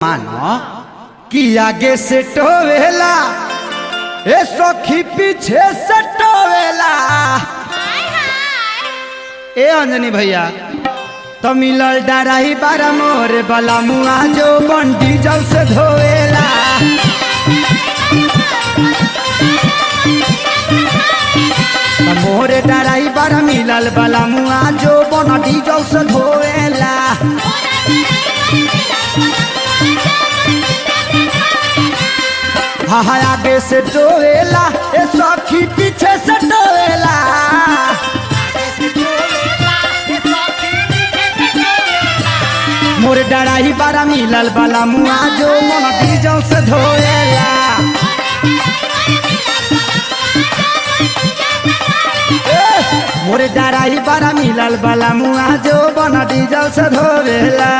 मानो कि आगे से टोवेला ए सखी पीछे से टोवेला। ए अंजनी भैया तो मिलल डराई बारा मोरे बला मुआ जो बंडी जल से धोवेला। मोरे डराई बारा मिलल बला मुआ जो बंडी जल से धोवेला। हाँ हाँ आगे से टोवेला ए सखी पीछे से टोवेला। मोर डराई बारा मिलल बाला मुआ जो मन डीजल से धोएला। मोर डराई बारा मिलल बाला मुआ जो मन डीजल से धोएला।